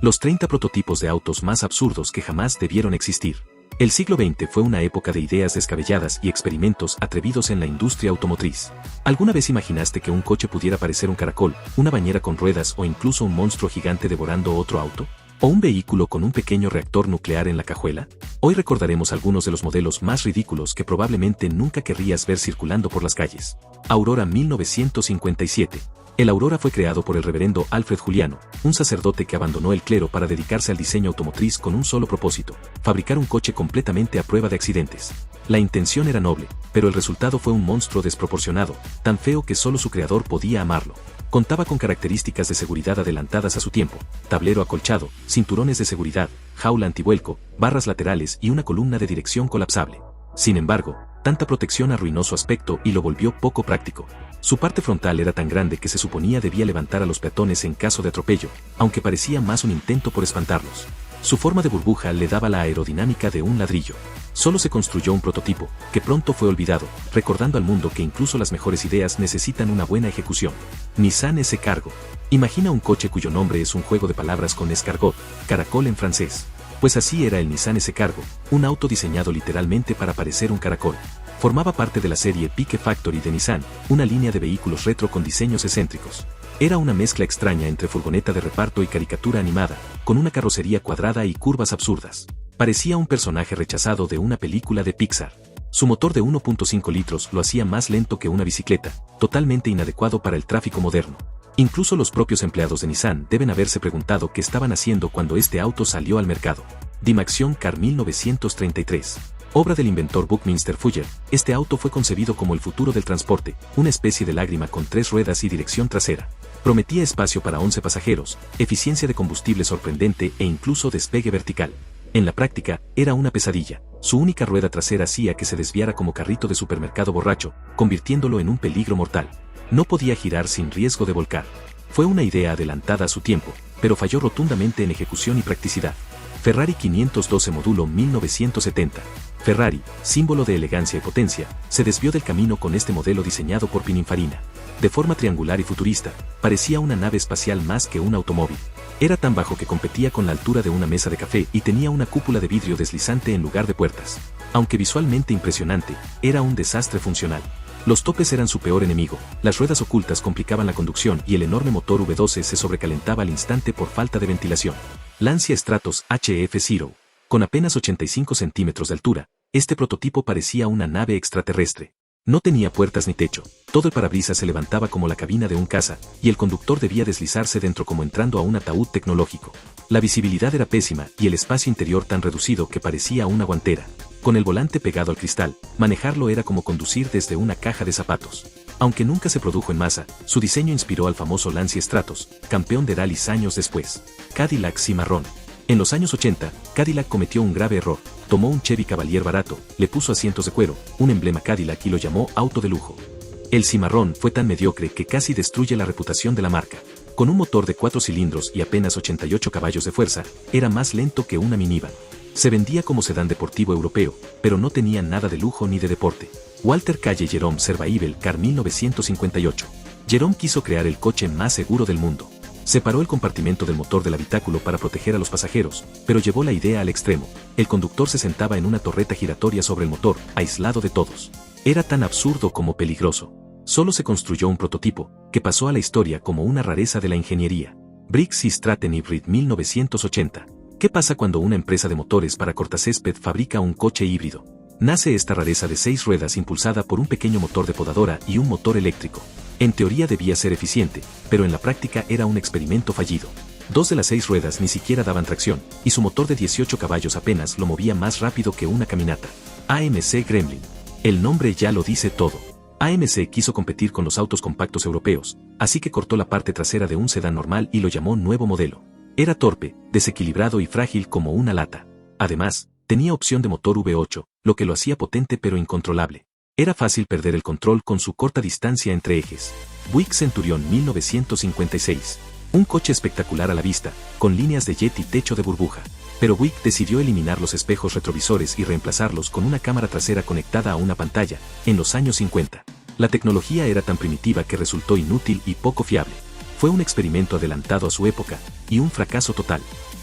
Los 30 prototipos de autos más absurdos que jamás debieron existir. El siglo XX fue una época de ideas descabelladas y experimentos atrevidos en la industria automotriz. ¿Alguna vez imaginaste que un coche pudiera parecer un caracol, una bañera con ruedas o incluso un monstruo gigante devorando otro auto? ¿O un vehículo con un pequeño reactor nuclear en la cajuela? Hoy recordaremos algunos de los modelos más ridículos que probablemente nunca querrías ver circulando por las calles. Aurora 1957. El Aurora fue creado por el reverendo Alfred Juliano, un sacerdote que abandonó el clero para dedicarse al diseño automotriz con un solo propósito: fabricar un coche completamente a prueba de accidentes. La intención era noble, pero el resultado fue un monstruo desproporcionado, tan feo que solo su creador podía amarlo. Contaba con características de seguridad adelantadas a su tiempo: tablero acolchado, cinturones de seguridad, jaula antivuelco, barras laterales y una columna de dirección colapsable. Sin embargo, tanta protección arruinó su aspecto y lo volvió poco práctico. Su parte frontal era tan grande que se suponía debía levantar a los peatones en caso de atropello, aunque parecía más un intento por espantarlos. Su forma de burbuja le daba la aerodinámica de un ladrillo. Solo se construyó un prototipo, que pronto fue olvidado, recordando al mundo que incluso las mejores ideas necesitan una buena ejecución. Nissan S-Cargo. Imagina un coche cuyo nombre es un juego de palabras con escargot, caracol en francés. Pues así era el Nissan S-Cargo, un auto diseñado literalmente para parecer un caracol. Formaba parte de la serie Peak Factory de Nissan, una línea de vehículos retro con diseños excéntricos. Era una mezcla extraña entre furgoneta de reparto y caricatura animada, con una carrocería cuadrada y curvas absurdas. Parecía un personaje rechazado de una película de Pixar. Su motor de 1.5 litros lo hacía más lento que una bicicleta, totalmente inadecuado para el tráfico moderno. Incluso los propios empleados de Nissan deben haberse preguntado qué estaban haciendo cuando este auto salió al mercado. Dimaxion Car 1933. Obra del inventor Buckminster Fuller, este auto fue concebido como el futuro del transporte, una especie de lágrima con 3 ruedas y dirección trasera. Prometía espacio para 11 pasajeros, eficiencia de combustible sorprendente e incluso despegue vertical. En la práctica, era una pesadilla. Su única rueda trasera hacía que se desviara como carrito de supermercado borracho, convirtiéndolo en un peligro mortal. No podía girar sin riesgo de volcar. Fue una idea adelantada a su tiempo, pero falló rotundamente en ejecución y practicidad. Ferrari 512 Módulo 1970. Ferrari, símbolo de elegancia y potencia, se desvió del camino con este modelo diseñado por Pininfarina. De forma triangular y futurista, parecía una nave espacial más que un automóvil. Era tan bajo que competía con la altura de una mesa de café y tenía una cúpula de vidrio deslizante en lugar de puertas. Aunque visualmente impresionante, era un desastre funcional. Los topes eran su peor enemigo, las ruedas ocultas complicaban la conducción y el enorme motor V12 se sobrecalentaba al instante por falta de ventilación. Lancia Stratos HF0. Con apenas 85 centímetros de altura, este prototipo parecía una nave extraterrestre. No tenía puertas ni techo, todo el parabrisas se levantaba como la cabina de un caza, y el conductor debía deslizarse dentro como entrando a un ataúd tecnológico. La visibilidad era pésima y el espacio interior tan reducido que parecía una guantera. Con el volante pegado al cristal, manejarlo era como conducir desde una caja de zapatos. Aunque nunca se produjo en masa, su diseño inspiró al famoso Lancia Stratos, campeón de rallies años después. Cadillac Cimarrón. En los años 80, Cadillac cometió un grave error. Tomó un Chevy Cavalier barato, le puso asientos de cuero, un emblema Cadillac y lo llamó auto de lujo. El Cimarrón fue tan mediocre que casi destruye la reputación de la marca. Con un motor de 4 cilindros y apenas 88 caballos de fuerza, era más lento que una minivan. Se vendía como sedán deportivo europeo, pero no tenía nada de lujo ni de deporte. Walter Calle Jerome Survival Car 1958. Jerome quiso crear el coche más seguro del mundo. Separó el compartimento del motor del habitáculo para proteger a los pasajeros, pero llevó la idea al extremo. El conductor se sentaba en una torreta giratoria sobre el motor, aislado de todos. Era tan absurdo como peligroso. Solo se construyó un prototipo, que pasó a la historia como una rareza de la ingeniería. Briggs & Stratton Hybrid 1980. ¿Qué pasa cuando una empresa de motores para cortacésped fabrica un coche híbrido? Nace esta rareza de 6 ruedas impulsada por un pequeño motor de podadora y un motor eléctrico. En teoría debía ser eficiente, pero en la práctica era un experimento fallido. 2 de las 6 ruedas ni siquiera daban tracción, y su motor de 18 caballos apenas lo movía más rápido que una caminata. AMC Gremlin. El nombre ya lo dice todo. AMC quiso competir con los autos compactos europeos, así que cortó la parte trasera de un sedán normal y lo llamó nuevo modelo. Era torpe, desequilibrado y frágil como una lata. Además, tenía opción de motor V8, lo que lo hacía potente pero incontrolable. Era fácil perder el control con su corta distancia entre ejes. Buick Centurion 1956. Un coche espectacular a la vista, con líneas de jet y techo de burbuja. Pero Buick decidió eliminar los espejos retrovisores y reemplazarlos con una cámara trasera conectada a una pantalla, en los años 50. La tecnología era tan primitiva que resultó inútil y poco fiable. Fue un experimento adelantado a su época, y un fracaso total.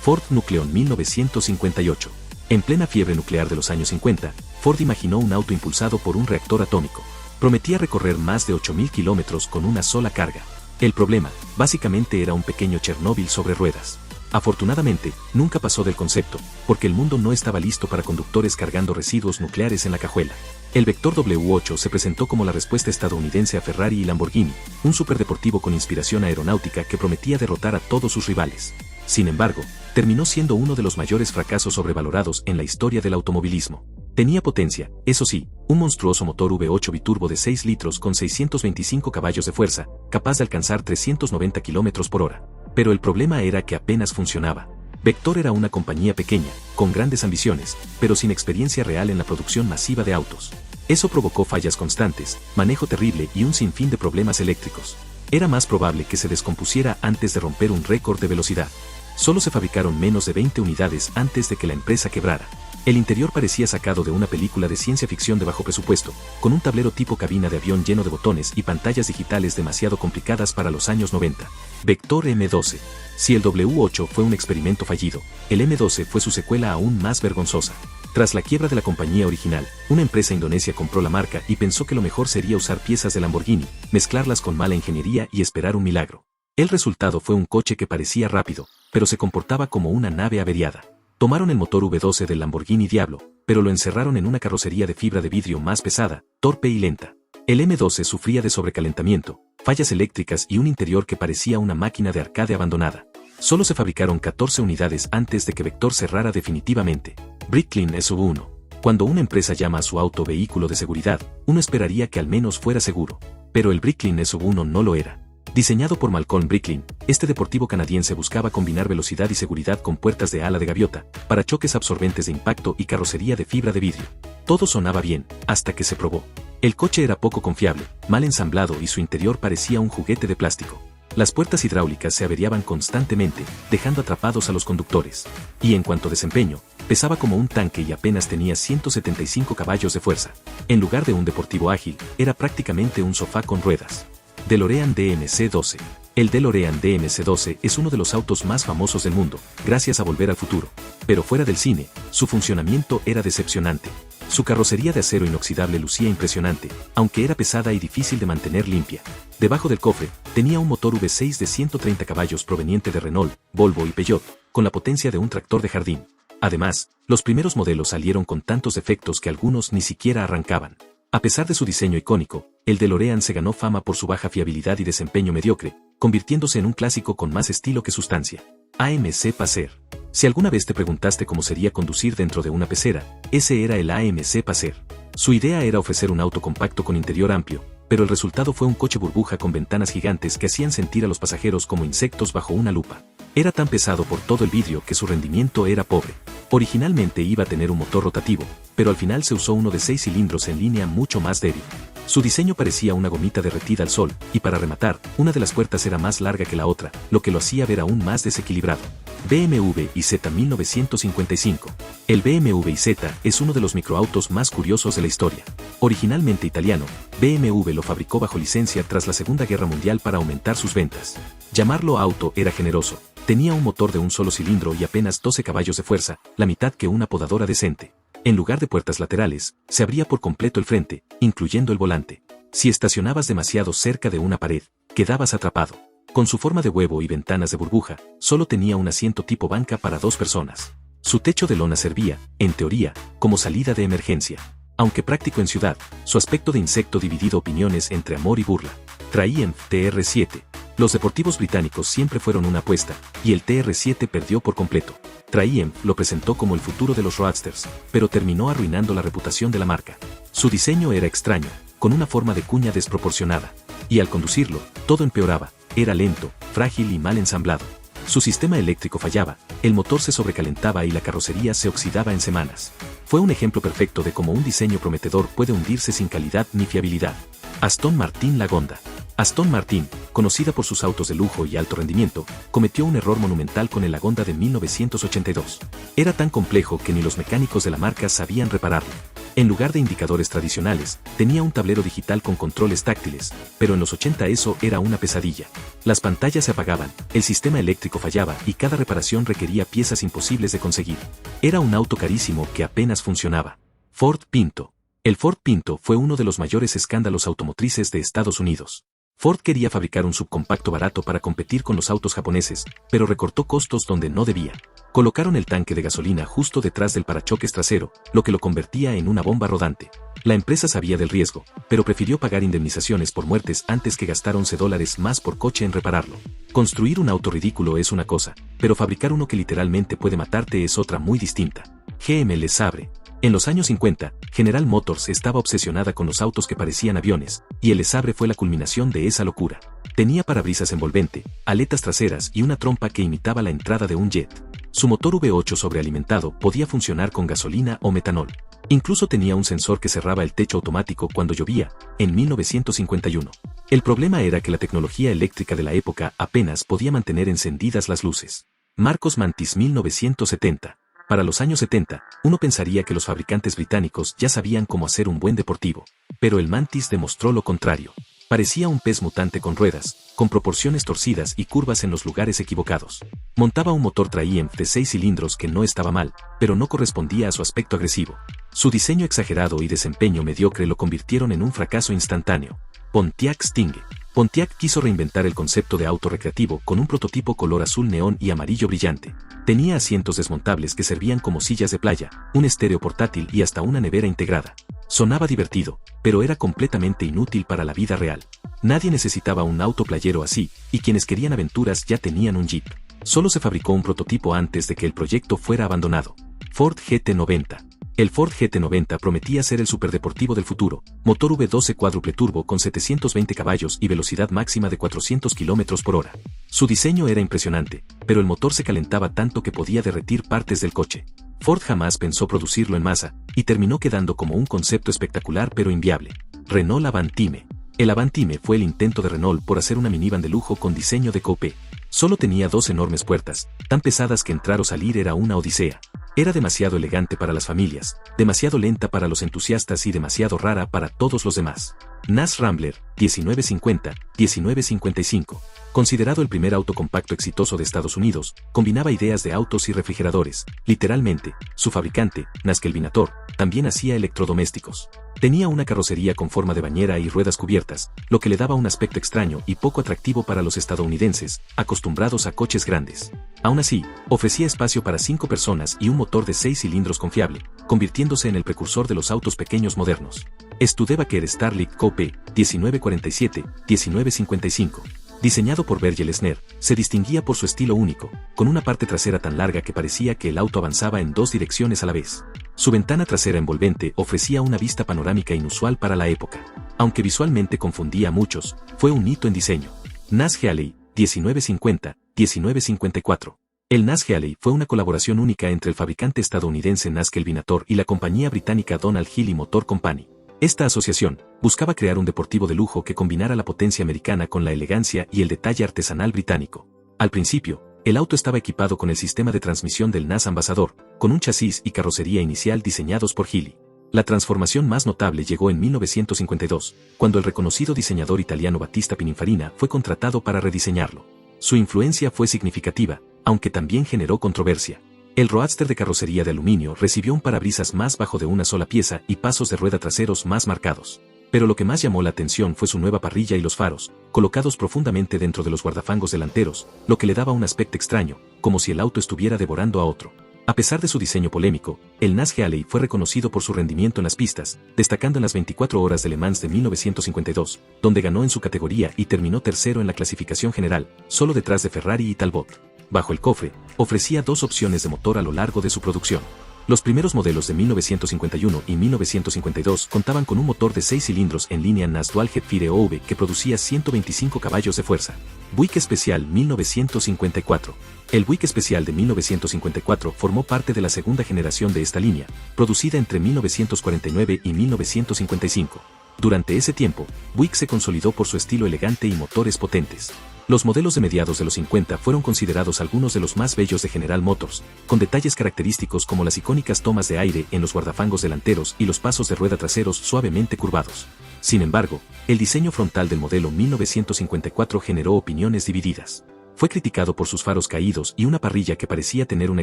Ford Nucleon 1958. En plena fiebre nuclear de los años 50, Ford imaginó un auto impulsado por un reactor atómico. Prometía recorrer más de 8.000 kilómetros con una sola carga. El problema, básicamente, era un pequeño Chernóbil sobre ruedas. Afortunadamente, nunca pasó del concepto, porque el mundo no estaba listo para conductores cargando residuos nucleares en la cajuela. El Vector W8 se presentó como la respuesta estadounidense a Ferrari y Lamborghini, un superdeportivo con inspiración aeronáutica que prometía derrotar a todos sus rivales. Sin embargo, terminó siendo uno de los mayores fracasos sobrevalorados en la historia del automovilismo. Tenía potencia, eso sí, un monstruoso motor V8 biturbo de 6 litros con 625 caballos de fuerza, capaz de alcanzar 390 km por hora. Pero el problema era que apenas funcionaba. Vector era una compañía pequeña, con grandes ambiciones, pero sin experiencia real en la producción masiva de autos. Eso provocó fallas constantes, manejo terrible y un sinfín de problemas eléctricos. Era más probable que se descompusiera antes de romper un récord de velocidad. Solo se fabricaron menos de 20 unidades antes de que la empresa quebrara. El interior parecía sacado de una película de ciencia ficción de bajo presupuesto, con un tablero tipo cabina de avión lleno de botones y pantallas digitales demasiado complicadas para los años 90. Vector M12. Si el W8 fue un experimento fallido, el M12 fue su secuela aún más vergonzosa. Tras la quiebra de la compañía original, una empresa indonesia compró la marca y pensó que lo mejor sería usar piezas de Lamborghini, mezclarlas con mala ingeniería y esperar un milagro. El resultado fue un coche que parecía rápido, pero se comportaba como una nave averiada. Tomaron el motor V12 del Lamborghini Diablo, pero lo encerraron en una carrocería de fibra de vidrio más pesada, torpe y lenta. El M12 sufría de sobrecalentamiento, fallas eléctricas y un interior que parecía una máquina de arcade abandonada. Solo se fabricaron 14 unidades antes de que Vector cerrara definitivamente. Bricklin SV1. Cuando una empresa llama a su auto vehículo de seguridad, uno esperaría que al menos fuera seguro. Pero el Bricklin SV1 no lo era. Diseñado por Malcolm Bricklin, este deportivo canadiense buscaba combinar velocidad y seguridad con puertas de ala de gaviota, parachoques absorbentes de impacto y carrocería de fibra de vidrio. Todo sonaba bien, hasta que se probó. El coche era poco confiable, mal ensamblado y su interior parecía un juguete de plástico. Las puertas hidráulicas se averiaban constantemente, dejando atrapados a los conductores. Y en cuanto a desempeño, pesaba como un tanque y apenas tenía 175 caballos de fuerza. En lugar de un deportivo ágil, era prácticamente un sofá con ruedas. DeLorean DMC-12. El DeLorean DMC-12 es uno de los autos más famosos del mundo, gracias a Volver al Futuro. Pero fuera del cine, su funcionamiento era decepcionante. Su carrocería de acero inoxidable lucía impresionante, aunque era pesada y difícil de mantener limpia. Debajo del cofre, tenía un motor V6 de 130 caballos proveniente de Renault, Volvo y Peugeot, con la potencia de un tractor de jardín. Además, los primeros modelos salieron con tantos defectos que algunos ni siquiera arrancaban. A pesar de su diseño icónico, el DeLorean se ganó fama por su baja fiabilidad y desempeño mediocre, convirtiéndose en un clásico con más estilo que sustancia. AMC Pacer. Si alguna vez te preguntaste cómo sería conducir dentro de una pecera, ese era el AMC Pacer. Su idea era ofrecer un auto compacto con interior amplio, pero el resultado fue un coche burbuja con ventanas gigantes que hacían sentir a los pasajeros como insectos bajo una lupa. Era tan pesado por todo el vidrio que su rendimiento era pobre. Originalmente iba a tener un motor rotativo, pero al final se usó uno de 6 cilindros en línea mucho más débil. Su diseño parecía una gomita derretida al sol, y para rematar, una de las puertas era más larga que la otra, lo que lo hacía ver aún más desequilibrado. BMW iZ 1955. El BMW iZ es uno de los microautos más curiosos de la historia. Originalmente italiano, BMW lo fabricó bajo licencia tras la Segunda Guerra Mundial para aumentar sus ventas. Llamarlo auto era generoso. Tenía un motor de un solo cilindro y apenas 12 caballos de fuerza, la mitad que una podadora decente. En lugar de puertas laterales, se abría por completo el frente, incluyendo el volante. Si estacionabas demasiado cerca de una pared, quedabas atrapado. Con su forma de huevo y ventanas de burbuja, solo tenía un asiento tipo banca para 2 personas. Su techo de lona servía, en teoría, como salida de emergencia. Aunque práctico en ciudad, su aspecto de insecto dividido opiniones entre amor y burla. Triumph TR7. Los deportivos británicos siempre fueron una apuesta, y el TR7 perdió por completo. Triumph lo presentó como el futuro de los roadsters, pero terminó arruinando la reputación de la marca. Su diseño era extraño, con una forma de cuña desproporcionada, y al conducirlo, todo empeoraba, era lento, frágil y mal ensamblado. Su sistema eléctrico fallaba, el motor se sobrecalentaba y la carrocería se oxidaba en semanas. Fue un ejemplo perfecto de cómo un diseño prometedor puede hundirse sin calidad ni fiabilidad. Aston Martin Lagonda. Aston Martin, conocida por sus autos de lujo y alto rendimiento, cometió un error monumental con el Lagonda de 1982. Era tan complejo que ni los mecánicos de la marca sabían repararlo. En lugar de indicadores tradicionales, tenía un tablero digital con controles táctiles, pero en los 80 eso era una pesadilla. Las pantallas se apagaban, el sistema eléctrico fallaba y cada reparación requería piezas imposibles de conseguir. Era un auto carísimo que apenas funcionaba. Ford Pinto. El Ford Pinto fue uno de los mayores escándalos automotrices de Estados Unidos. Ford quería fabricar un subcompacto barato para competir con los autos japoneses, pero recortó costos donde no debía. Colocaron el tanque de gasolina justo detrás del parachoques trasero, lo que lo convertía en una bomba rodante. La empresa sabía del riesgo, pero prefirió pagar indemnizaciones por muertes antes que gastar $11 más por coche en repararlo. Construir un auto ridículo es una cosa, pero fabricar uno que literalmente puede matarte es otra muy distinta. GM Le Sabre. En los años 50, General Motors estaba obsesionada con los autos que parecían aviones, y el Le Sabre fue la culminación de esa locura. Tenía parabrisas envolvente, aletas traseras y una trompa que imitaba la entrada de un jet. Su motor V8 sobrealimentado podía funcionar con gasolina o metanol. Incluso tenía un sensor que cerraba el techo automático cuando llovía, en 1951. El problema era que la tecnología eléctrica de la época apenas podía mantener encendidas las luces. Marcos Mantis 1970. Para los años 70, uno pensaría que los fabricantes británicos ya sabían cómo hacer un buen deportivo, pero el Mantis demostró lo contrario. Parecía un pez mutante con ruedas, con proporciones torcidas y curvas en los lugares equivocados. Montaba un motor Triumph de 6 cilindros que no estaba mal, pero no correspondía a su aspecto agresivo. Su diseño exagerado y desempeño mediocre lo convirtieron en un fracaso instantáneo. Pontiac Sting. Pontiac quiso reinventar el concepto de auto recreativo con un prototipo color azul neón y amarillo brillante. Tenía asientos desmontables que servían como sillas de playa, un estéreo portátil y hasta una nevera integrada. Sonaba divertido, pero era completamente inútil para la vida real. Nadie necesitaba un auto playero así, y quienes querían aventuras ya tenían un Jeep. Solo se fabricó un prototipo antes de que el proyecto fuera abandonado. Ford GT90. El Ford GT90 prometía ser el superdeportivo del futuro, motor V12 cuádruple turbo con 720 caballos y velocidad máxima de 400 km por hora. Su diseño era impresionante, pero el motor se calentaba tanto que podía derretir partes del coche. Ford jamás pensó producirlo en masa, y terminó quedando como un concepto espectacular pero inviable. Renault Avantime. El Avantime fue el intento de Renault por hacer una minivan de lujo con diseño de coupé. Solo tenía dos enormes puertas, tan pesadas que entrar o salir era una odisea. Era demasiado elegante para las familias, demasiado lenta para los entusiastas y demasiado rara para todos los demás. Nash Rambler, 1950-1955. Considerado el primer auto compacto exitoso de Estados Unidos, combinaba ideas de autos y refrigeradores. Literalmente, su fabricante, Nash Kelvinator, también hacía electrodomésticos. Tenía una carrocería con forma de bañera y ruedas cubiertas, lo que le daba un aspecto extraño y poco atractivo para los estadounidenses, acostumbrados a coches grandes. Aún así, ofrecía espacio para 5 personas y un motor de 6 cilindros confiable, convirtiéndose en el precursor de los autos pequeños modernos. Studebaker Starlight Coupe, 1947-1955. Diseñado por Berger Lesner, se distinguía por su estilo único, con una parte trasera tan larga que parecía que el auto avanzaba en 2 direcciones a la vez. Su ventana trasera envolvente ofrecía una vista panorámica inusual para la época. Aunque visualmente confundía a muchos, fue un hito en diseño. Nash Healey, 1950-1954. El Nash Healey fue una colaboración única entre el fabricante estadounidense Nash Kelvinator y la compañía británica Donald Healey Motor Company. Esta asociación buscaba crear un deportivo de lujo que combinara la potencia americana con la elegancia y el detalle artesanal británico. Al principio, el auto estaba equipado con el sistema de transmisión del Nash Ambassador, con un chasis y carrocería inicial diseñados por Healey. La transformación más notable llegó en 1952, cuando el reconocido diseñador italiano Battista Pininfarina fue contratado para rediseñarlo. Su influencia fue significativa, aunque también generó controversia. El Roadster de carrocería de aluminio recibió un parabrisas más bajo de una sola pieza y pasos de rueda traseros más marcados. Pero lo que más llamó la atención fue su nueva parrilla y los faros, colocados profundamente dentro de los guardafangos delanteros, lo que le daba un aspecto extraño, como si el auto estuviera devorando a otro. A pesar de su diseño polémico, el Nash Healey fue reconocido por su rendimiento en las pistas, destacando en las 24 horas de Le Mans de 1952, donde ganó en su categoría y terminó tercero en la clasificación general, solo detrás de Ferrari y Talbot. Bajo el cofre, ofrecía 2 opciones de motor a lo largo de su producción. Los primeros modelos de 1951 y 1952 contaban con un motor de 6 cilindros en línea Nash Dual Jet Fire OV que producía 125 caballos de fuerza. Buick Special 1954. El Buick Special de 1954 formó parte de la segunda generación de esta línea, producida entre 1949 y 1955. Durante ese tiempo, Buick se consolidó por su estilo elegante y motores potentes. Los modelos de mediados de los 50 fueron considerados algunos de los más bellos de General Motors, con detalles característicos como las icónicas tomas de aire en los guardafangos delanteros y los pasos de rueda traseros suavemente curvados. Sin embargo, el diseño frontal del modelo 1954 generó opiniones divididas. Fue criticado por sus faros caídos y una parrilla que parecía tener una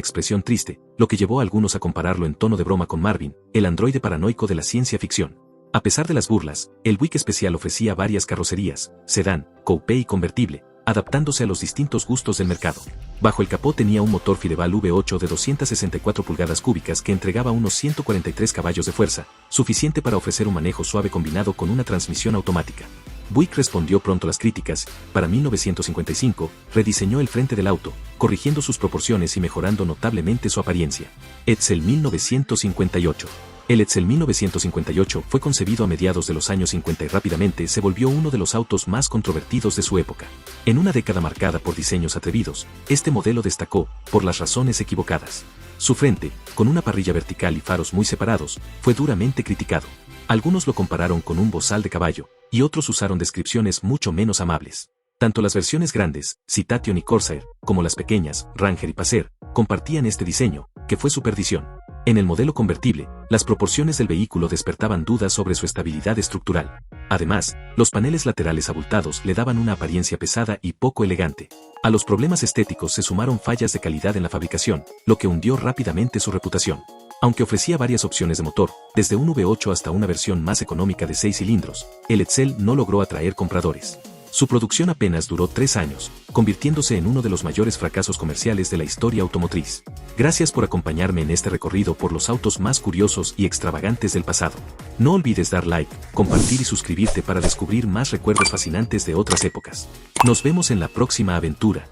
expresión triste, lo que llevó a algunos a compararlo en tono de broma con Marvin, el androide paranoico de la ciencia ficción. A pesar de las burlas, el Buick especial ofrecía varias carrocerías, sedán, coupé y convertible, adaptándose a los distintos gustos del mercado. Bajo el capó tenía un motor Fireball V8 de 264 pulgadas cúbicas que entregaba unos 143 caballos de fuerza, suficiente para ofrecer un manejo suave combinado con una transmisión automática. Buick respondió pronto a las críticas. Para 1955, rediseñó el frente del auto, corrigiendo sus proporciones y mejorando notablemente su apariencia. Edsel 1958. El Edsel 1958 fue concebido a mediados de los años 50 y rápidamente se volvió uno de los autos más controvertidos de su época. En una década marcada por diseños atrevidos, este modelo destacó, por las razones equivocadas. Su frente, con una parrilla vertical y faros muy separados, fue duramente criticado. Algunos lo compararon con un bozal de caballo, y otros usaron descripciones mucho menos amables. Tanto las versiones grandes, Citation y Corsair, como las pequeñas, Ranger y Passer, compartían este diseño, que fue su perdición. En el modelo convertible, las proporciones del vehículo despertaban dudas sobre su estabilidad estructural. Además, los paneles laterales abultados le daban una apariencia pesada y poco elegante. A los problemas estéticos se sumaron fallas de calidad en la fabricación, lo que hundió rápidamente su reputación. Aunque ofrecía varias opciones de motor, desde un V8 hasta una versión más económica de 6 cilindros, el Edsel no logró atraer compradores. Su producción apenas duró 3 años, convirtiéndose en uno de los mayores fracasos comerciales de la historia automotriz. Gracias por acompañarme en este recorrido por los autos más curiosos y extravagantes del pasado. No olvides dar like, compartir y suscribirte para descubrir más recuerdos fascinantes de otras épocas. Nos vemos en la próxima aventura.